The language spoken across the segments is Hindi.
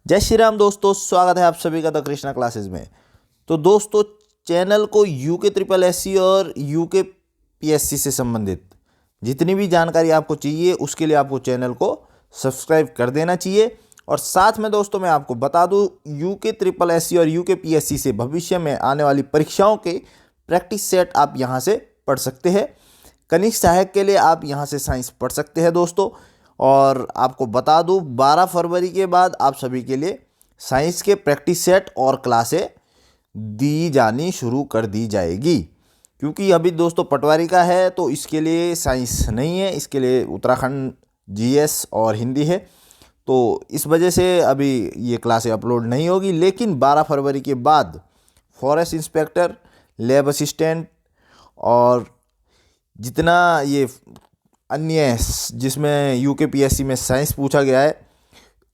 जय श्री राम दोस्तों, स्वागत है आप सभी का द कृष्णा क्लासेस में। तो दोस्तों, चैनल को यूके ट्रिपल एससी और यूके पीएससी से संबंधित जितनी भी जानकारी आपको चाहिए उसके लिए आपको चैनल को सब्सक्राइब कर देना चाहिए। और साथ में दोस्तों मैं आपको बता दूं, यूके ट्रिपल एससी और यूके पीएससी से भविष्य में आने वाली परीक्षाओं के प्रैक्टिस सेट आप यहाँ से पढ़ सकते हैं। कनिष्ठ सहायक के लिए आप यहाँ से साइंस पढ़ सकते हैं दोस्तों। और आपको बता दूं, 12 फरवरी के बाद आप सभी के लिए साइंस के प्रैक्टिस सेट और क्लासें दी जानी शुरू कर दी जाएगी। क्योंकि अभी दोस्तों पटवारी का है तो इसके लिए साइंस नहीं है, इसके लिए उत्तराखंड जीएस और हिंदी है। तो इस वजह से अभी ये क्लासें अपलोड नहीं होगी। लेकिन 12 फरवरी के बाद फॉरेस्ट इंस्पेक्टर, लैब असिस्टेंट और जितना ये अन्य जिसमें यूके पीएससी में साइंस पूछा गया है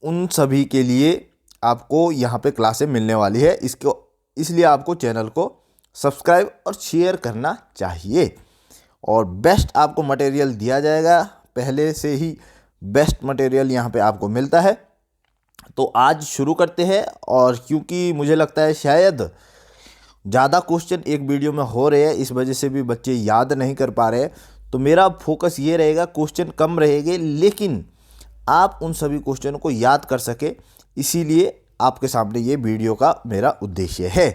उन सभी के लिए आपको यहाँ पे क्लासें मिलने वाली है। इसलिए आपको चैनल को सब्सक्राइब और शेयर करना चाहिए। और बेस्ट आपको मटेरियल दिया जाएगा, पहले से ही बेस्ट मटेरियल यहाँ पे आपको मिलता है। तो आज शुरू करते हैं। और क्योंकि मुझे लगता है शायद ज़्यादा क्वेश्चन एक वीडियो में हो रहे हैं, इस वजह से भी बच्चे याद नहीं कर पा रहे हैं। तो मेरा फोकस ये रहेगा, क्वेश्चन कम रहेंगे लेकिन आप उन सभी क्वेश्चन को याद कर सके, इसीलिए आपके सामने ये वीडियो का मेरा उद्देश्य है।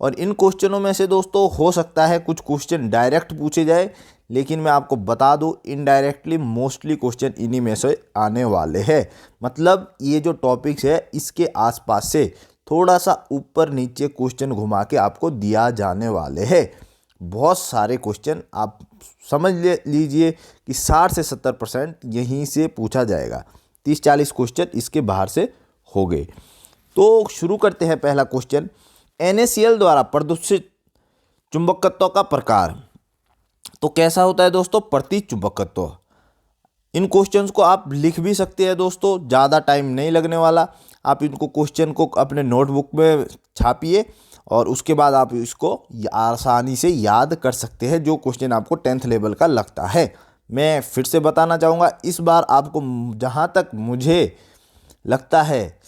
और इन क्वेश्चनों में से दोस्तों हो सकता है कुछ क्वेश्चन डायरेक्ट पूछे जाए, लेकिन मैं आपको बता दूं इनडायरेक्टली मोस्टली क्वेश्चन इन्हीं में से आने वाले हैं। मतलब ये जो टॉपिक्स है इसके आसपास से थोड़ा सा ऊपर नीचे क्वेश्चन घुमा के आपको दिया जाने वाले हैं। बहुत सारे क्वेश्चन आप समझ लीजिए कि 60 से 70% यहीं से पूछा जाएगा। 30-40 क्वेश्चन इसके बाहर से हो गए। तो शुरू करते हैं। पहला क्वेश्चन, NaCl द्वारा प्रदूषित चुंबकत्व का प्रकार। तो कैसा होता है दोस्तों? प्रतिचुंबकत्व। इन क्वेश्चंस को आप लिख भी सकते हैं दोस्तों, ज़्यादा टाइम नहीं लगने वाला। आप इनको क्वेश्चन को अपने नोटबुक में छापिए और उसके बाद आप इसको आसानी से याद कर सकते हैं, जो क्वेश्चन आपको 10th लेवल का लगता है। मैं फिर से बताना चाहूँगा, इस बार आपको जहाँ तक मुझे लगता है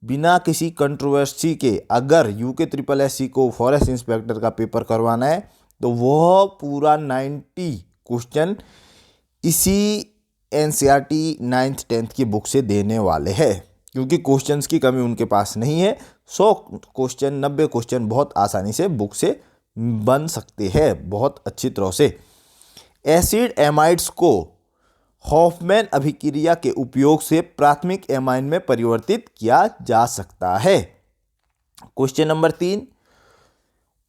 बिना किसी कंट्रोवर्सी के अगर यूके ट्रिपल एससी को फॉरेस्ट इंस्पेक्टर का पेपर करवाना है तो वह पूरा 90 क्वेश्चन इसी एनसीईआरटी 9th 10th की बुक से देने वाले हैं। क्योंकि क्वेश्चंस की कमी उनके पास नहीं है। 100 क्वेश्चन 90 क्वेश्चन बहुत आसानी से बुक से बन सकते हैं, बहुत अच्छी तरह से। एसिड एमाइड्स को हॉफमैन अभिक्रिया के उपयोग से प्राथमिक एमाइन में परिवर्तित किया जा सकता है। क्वेश्चन नंबर 3,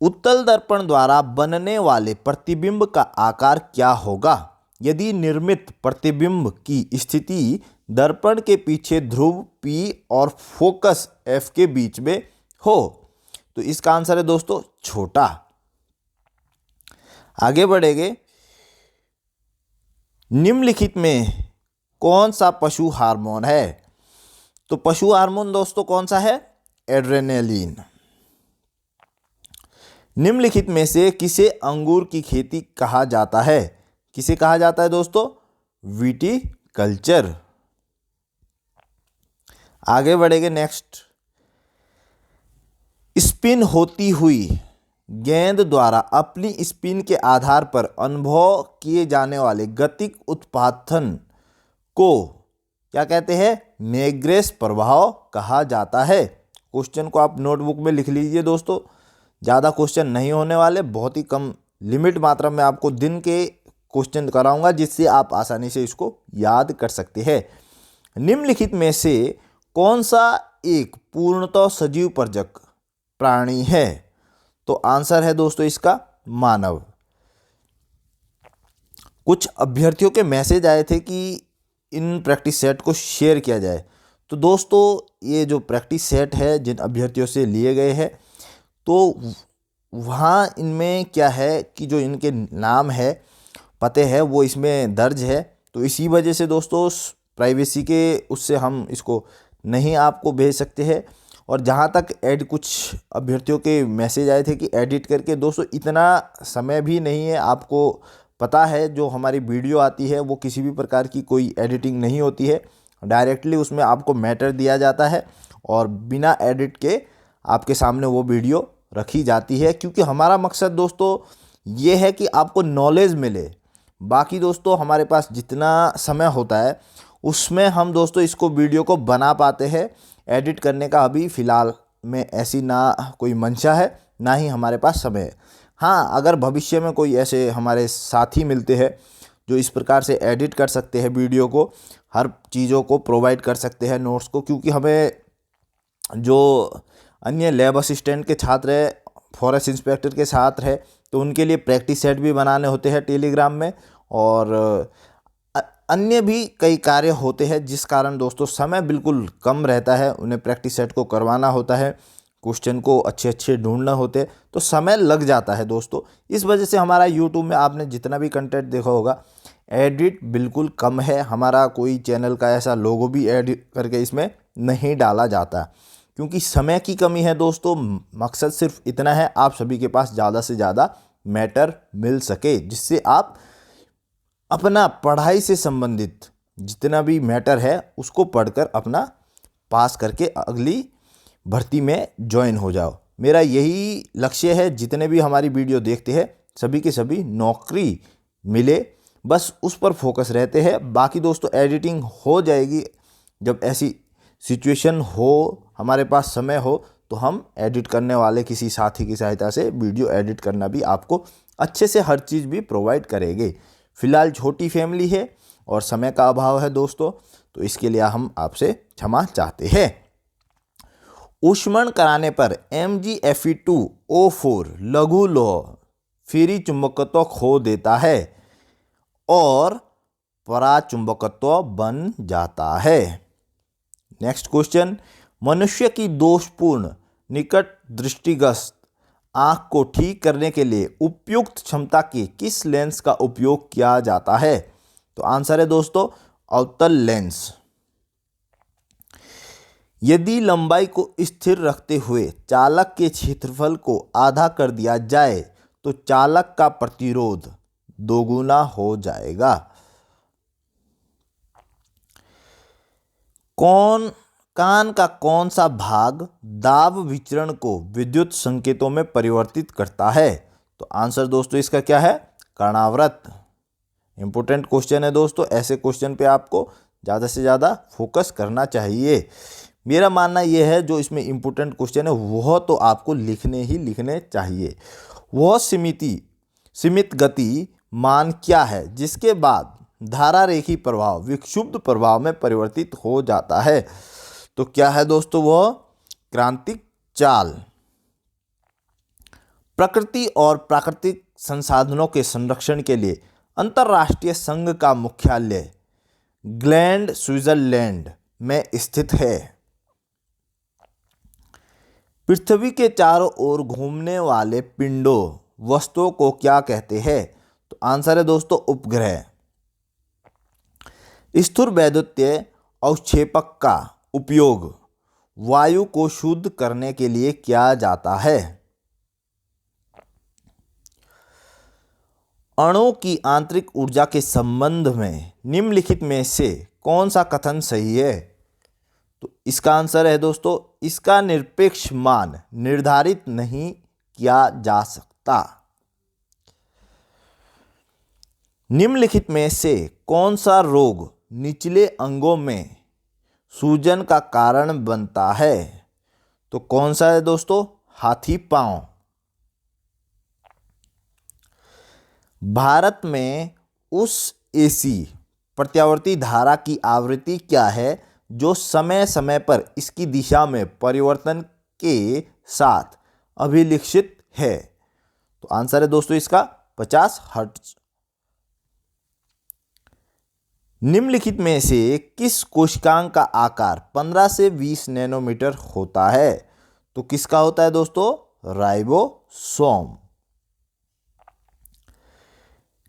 उत्तल दर्पण द्वारा बनने वाले प्रतिबिंब का आकार क्या होगा यदि निर्मित प्रतिबिंब की स्थिति दर्पण के पीछे ध्रुव P और फोकस F के बीच में हो? तो इसका आंसर है दोस्तों छोटा। आगे बढ़ेंगे। निम्नलिखित में कौन सा पशु हार्मोन है? तो पशु हार्मोन दोस्तों कौन सा है? एड्रेनालिन। निम्नलिखित में से किसे अंगूर की खेती कहा जाता है? किसे कहा जाता है दोस्तों? विटिकल्चर। आगे बढ़ेंगे। नेक्स्ट, स्पिन होती हुई गेंद द्वारा अपनी स्पिन के आधार पर अनुभव किए जाने वाले गतिक उत्पादन को क्या कहते हैं? नेग्रेस प्रभाव कहा जाता है। क्वेश्चन को आप नोटबुक में लिख लीजिए दोस्तों, ज़्यादा क्वेश्चन नहीं होने वाले, बहुत ही कम लिमिट मात्रा में आपको दिन के क्वेश्चन कराऊंगा जिससे आप आसानी से इसको याद कर सकते हैं। निम्नलिखित में से कौन सा एक पूर्णतः सजीव परजक प्राणी है? तो आंसर है दोस्तों इसका मानव। कुछ अभ्यर्थियों के मैसेज आए थे कि इन प्रैक्टिस सेट को शेयर किया जाए। तो दोस्तों ये जो प्रैक्टिस सेट है जिन अभ्यर्थियों से लिए गए हैं, तो वहाँ इनमें क्या है कि जो इनके नाम है, पते हैं, वो इसमें दर्ज है। तो इसी वजह से दोस्तों प्राइवेसी के उससे हम इसको नहीं आपको भेज सकते हैं। और जहाँ तक कुछ अभ्यर्थियों के मैसेज आए थे कि एडिट करके, दोस्तों इतना समय भी नहीं है। आपको पता है जो हमारी वीडियो आती है वो किसी भी प्रकार की कोई एडिटिंग नहीं होती है, डायरेक्टली उसमें आपको मैटर दिया जाता है और बिना एडिट के आपके सामने वो वीडियो रखी जाती है, क्योंकि हमारा मकसद दोस्तों ये है कि आपको नॉलेज मिले। बाकी दोस्तों हमारे पास जितना समय होता है उसमें हम दोस्तों इसको वीडियो को बना पाते हैं। एडिट करने का अभी फ़िलहाल में ऐसी ना कोई मंशा है, ना ही हमारे पास समय है। हाँ, अगर भविष्य में कोई ऐसे हमारे साथी मिलते हैं जो इस प्रकार से एडिट कर सकते हैं वीडियो को, हर चीज़ों को प्रोवाइड कर सकते हैं नोट्स को, क्योंकि हमें जो अन्य लैब असिस्टेंट के छात्र है, फॉरेस्ट इंस्पेक्टर के छात्र है, तो उनके लिए प्रैक्टिस सेट भी बनाने होते हैं टेलीग्राम में, और अन्य भी कई कार्य होते हैं, जिस कारण दोस्तों समय बिल्कुल कम रहता है। उन्हें प्रैक्टिस सेट को करवाना होता है, क्वेश्चन को अच्छे अच्छे ढूंढना होते हैं, तो समय लग जाता है दोस्तों। इस वजह से हमारा यूट्यूब में आपने जितना भी कंटेंट देखा होगा, एडिट बिल्कुल कम है। हमारा कोई चैनल का ऐसा लोगो भी एडिट करके इसमें नहीं डाला जाता, क्योंकि समय की कमी है दोस्तों। मकसद सिर्फ इतना है, आप सभी के पास ज़्यादा से ज़्यादा मैटर मिल सके, जिससे आप अपना पढ़ाई से संबंधित जितना भी मैटर है उसको पढ़कर अपना पास करके अगली भर्ती में ज्वाइन हो जाओ। मेरा यही लक्ष्य है। जितने भी हमारी वीडियो देखते हैं सभी के सभी नौकरी मिले, बस उस पर फोकस रहते हैं। बाकी दोस्तों एडिटिंग हो जाएगी, जब ऐसी सिचुएशन हो, हमारे पास समय हो, तो हम एडिट करने वाले किसी साथी की सहायता से वीडियो एडिट करना भी आपको अच्छे से हर चीज़ भी प्रोवाइड करेंगे। फ़िलहाल छोटी फैमिली है और समय का अभाव है दोस्तों, तो इसके लिए हम आपसे क्षमा चाहते हैं। ऊष्मन कराने पर MgFe2O4 लघु लौह फ्री चुंबकत्व खो देता है और पराचुंबकत्व बन जाता है। नेक्स्ट क्वेश्चन, मनुष्य की दोषपूर्ण निकट दृष्टिग्रस्त आँख को ठीक करने के लिए उपयुक्त क्षमता के किस लेंस का उपयोग किया जाता है? तो आंसर है दोस्तों अवतल लेंस। यदि लंबाई को स्थिर रखते हुए चालक के क्षेत्रफल को आधा कर दिया जाए तो चालक का प्रतिरोध दोगुना हो जाएगा। कान का कौन सा भाग दाब विचरण को विद्युत संकेतों में परिवर्तित करता है? तो आंसर दोस्तों इसका क्या है? कर्णावृत। इंपॉर्टेंट क्वेश्चन है दोस्तों, ऐसे क्वेश्चन पे आपको ज़्यादा से ज़्यादा फोकस करना चाहिए। मेरा मानना यह है जो इसमें इंपॉर्टेंट क्वेश्चन है वह तो आपको लिखने चाहिए। वह सीमित गति मान क्या है जिसके बाद धारा रेखी प्रभाव विक्षुब्ध प्रभाव में परिवर्तित हो जाता है? तो क्या है दोस्तों? वह क्रांतिक चाल। प्रकृति और प्राकृतिक संसाधनों के संरक्षण के लिए अंतर्राष्ट्रीय संघ का मुख्यालय ग्लैंड स्विट्जरलैंड में स्थित है। पृथ्वी के चारों ओर घूमने वाले पिंडों वस्तुओं को क्या कहते हैं? तो आंसर है दोस्तों उपग्रह। स्थूल वैद्युतीय अवक्षेपक का उपयोग वायु को शुद्ध करने के लिए किया जाता है। अणु की आंतरिक ऊर्जा के संबंध में निम्नलिखित में से कौन सा कथन सही है? तो इसका आंसर है दोस्तों, इसका निरपेक्ष मान निर्धारित नहीं किया जा सकता। निम्नलिखित में से कौन सा रोग निचले अंगों में सूजन का कारण बनता है? तो कौन सा है दोस्तों? हाथी पांव। भारत में उस एसी प्रत्यावर्ती धारा की आवृत्ति क्या है जो समय समय पर इसकी दिशा में परिवर्तन के साथ अभिलिखित है? तो आंसर है दोस्तों इसका 50 हर्ट्ज। निम्नलिखित में से किस कोशिकांग का आकार 15 से 20 नैनोमीटर होता है? तो किसका होता है दोस्तों? राइबोसोम।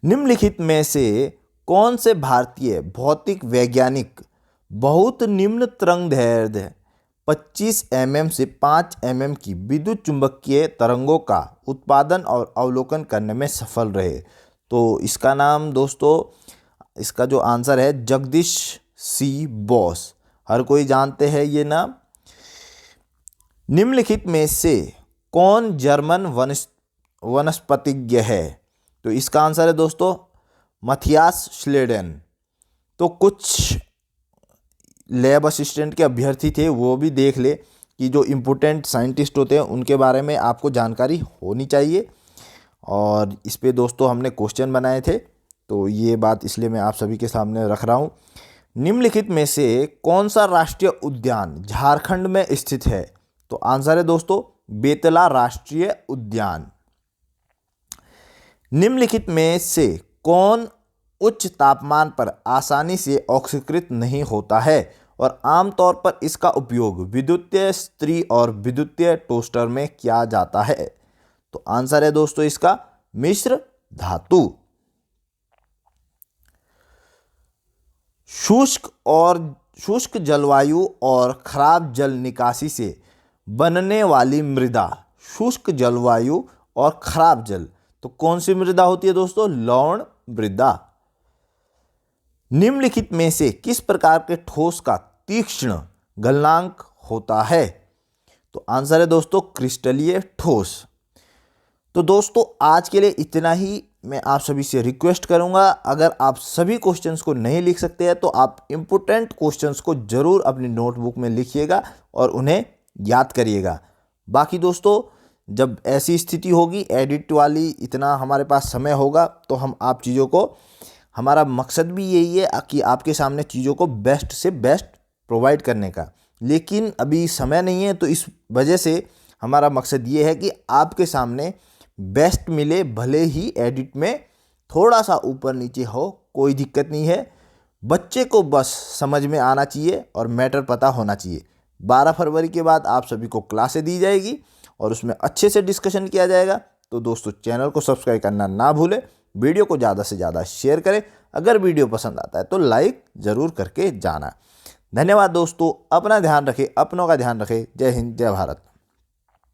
निम्नलिखित में से कौन से भारतीय भौतिक वैज्ञानिक बहुत निम्न तरंगदैर्ध्य 25 mm से 5 mm की विद्युत चुंबकीय तरंगों का उत्पादन और अवलोकन करने में सफल रहे? तो इसका नाम दोस्तों, इसका जो आंसर है जगदीश सी बोस। हर कोई जानते हैं ये नाम। निम्नलिखित में से कौन जर्मन वनस्पतिज्ञ है? तो इसका आंसर है दोस्तों मथियास श्लेडेन। तो कुछ लैब असिस्टेंट के अभ्यर्थी थे, वो भी देख ले कि जो इम्पोर्टेंट साइंटिस्ट होते हैं उनके बारे में आपको जानकारी होनी चाहिए। और इस पे दोस्तों हमने क्वेश्चन बनाए थे, तो ये बात इसलिए मैं आप सभी के सामने रख रहा हूँ। निम्नलिखित में से कौन सा राष्ट्रीय उद्यान झारखंड में स्थित है? तो आंसर है दोस्तों बेतला राष्ट्रीय उद्यान। निम्नलिखित में से कौन उच्च तापमान पर आसानी से ऑक्सीकृत नहीं होता है और आमतौर पर इसका उपयोग विद्युतीय इस्त्री और विद्युतीय टोस्टर में किया जाता है? तो आंसर है दोस्तों इसका मिश्र धातु। शुष्क जलवायु और खराब जल निकासी से बनने वाली मृदा। शुष्क जलवायु और खराब जल, तो कौन सी मृदा होती है दोस्तों? लवण मृदा। निम्नलिखित में से किस प्रकार के ठोस का तीक्ष्ण गलनांक होता है? तो आंसर है दोस्तों क्रिस्टलीय ठोस। तो दोस्तों आज के लिए इतना ही। मैं आप सभी से रिक्वेस्ट करूंगा, अगर आप सभी क्वेश्चंस को नहीं लिख सकते हैं तो आप इम्पोर्टेंट क्वेश्चंस को जरूर अपनी नोटबुक में लिखिएगा और उन्हें याद करिएगा। बाकी दोस्तों जब ऐसी स्थिति होगी एडिट वाली, इतना हमारे पास समय होगा तो हम आप चीज़ों को, हमारा मकसद भी यही है कि आपके सामने चीज़ों को बेस्ट से बेस्ट प्रोवाइड करने का, लेकिन अभी समय नहीं है। तो इस वजह से हमारा मकसद ये है कि आपके सामने बेस्ट मिले, भले ही एडिट में थोड़ा सा ऊपर नीचे हो, कोई दिक्कत नहीं है। बच्चे को बस समझ में आना चाहिए और मैटर पता होना चाहिए। 12 फरवरी के बाद आप सभी को क्लासें दी जाएगी और उसमें अच्छे से डिस्कशन किया जाएगा। तो दोस्तों चैनल को सब्सक्राइब करना ना भूलें, वीडियो को ज़्यादा से ज़्यादा शेयर करें, अगर वीडियो पसंद आता है तो लाइक ज़रूर करके जाना। धन्यवाद दोस्तों, अपना ध्यान रखें, अपनों का ध्यान रखें। जय हिंद, जय भारत।